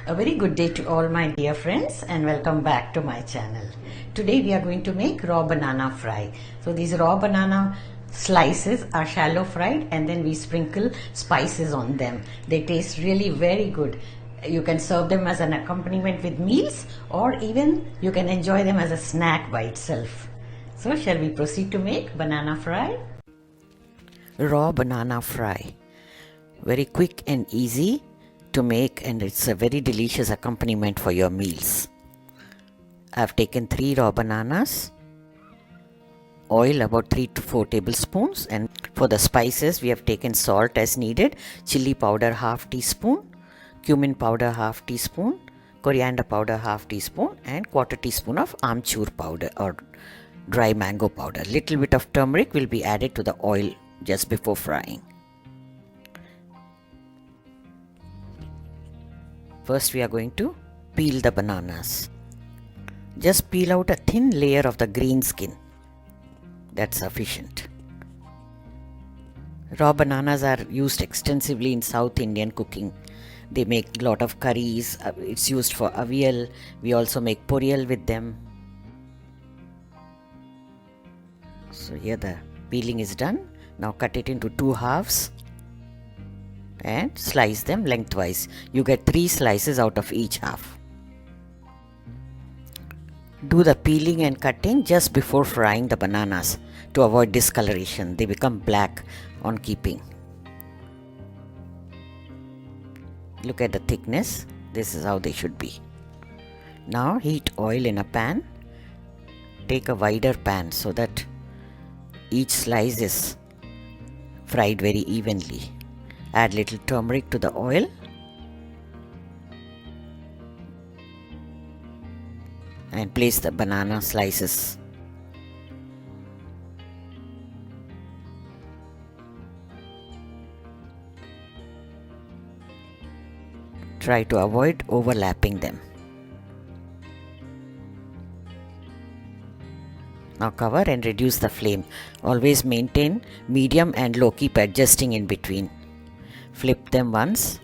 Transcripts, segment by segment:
A very good day to all my dear friends and welcome back to my channel. Today we are going to make raw banana fry. So these raw banana slices are shallow fried and then we sprinkle spices on them. They taste really very good. You can serve them as an accompaniment with meals or even you can enjoy them as a snack by itself. So shall we proceed to make banana fry? Raw banana fry. Very quick and easy to make, and it's a very delicious accompaniment for your meals. I've taken 3 raw bananas, oil about 3 to 4 tablespoons, and for the spices we have taken salt as needed, chilli powder half teaspoon, cumin powder half teaspoon, coriander powder half teaspoon, and quarter teaspoon of amchoor powder or dry mango powder. Little bit of turmeric will be added to the oil just before frying. First we are going to peel the bananas. Just peel out a thin layer of the green skin. That's sufficient. Raw bananas are used extensively in South Indian cooking. They make a lot of curries. It's used for avial. We also make poriyal with them. So here the peeling is done. Now cut it into 2 halves and slice them lengthwise. You get 3 slices out of each half. Do the peeling and cutting just before frying the bananas to avoid discoloration. They become black on keeping. Look at the thickness. This is how they should be. Now heat oil in a pan. Take a wider pan so that each slice is fried very evenly. Add little turmeric to the oil. And place the banana slices. Try to avoid overlapping them. Now cover and reduce the flame. Always maintain medium and low, keep adjusting in between. Flip them once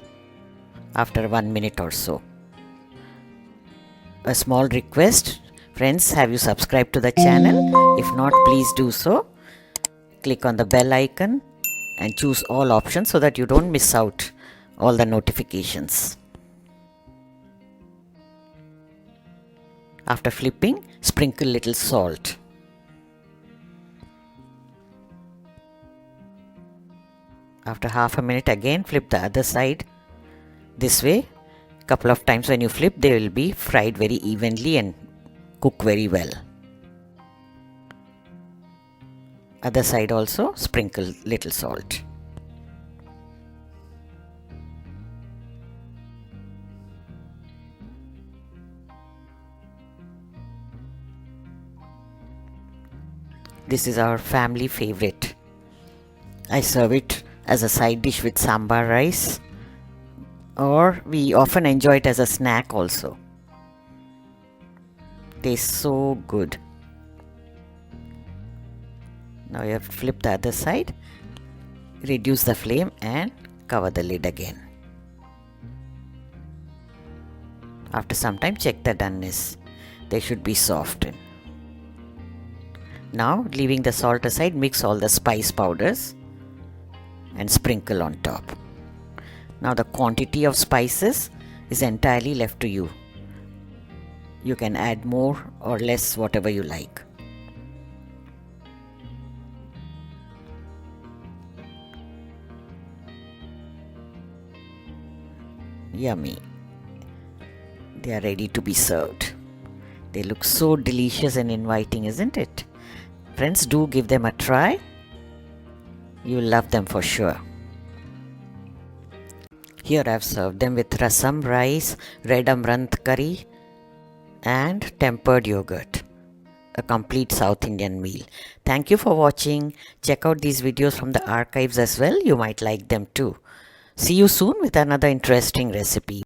after 1 minute or so. A small request, friends, have you subscribed to the channel? If not, please do so. Click on the bell icon and choose all options so that you don't miss out all the notifications. After flipping, sprinkle little salt. After half a minute again flip the other side. This way, couple of times when you flip, they will be fried very evenly and cook very well. Other side also sprinkle little salt. This is our family favorite. I serve it as a side dish with sambar rice, or we often enjoy it as a snack also. Tastes so good. Now you have to flip the other side, reduce the flame and cover the lid again. After some time check the doneness. They should be softened. Now leaving the salt aside, mix all the spice powders and sprinkle on top. Now the quantity of spices is entirely left to you. You can add more or less, whatever you like. Yummy. They are ready to be served. They look so delicious and inviting, isn't it? Friends, do give them a try. You'll love them for sure. Here I have served them with rasam rice, red amaranth curry and tempered yogurt. A complete South Indian meal. Thank you for watching. Check out these videos from the archives as well. You might like them too. See you soon with another interesting recipe.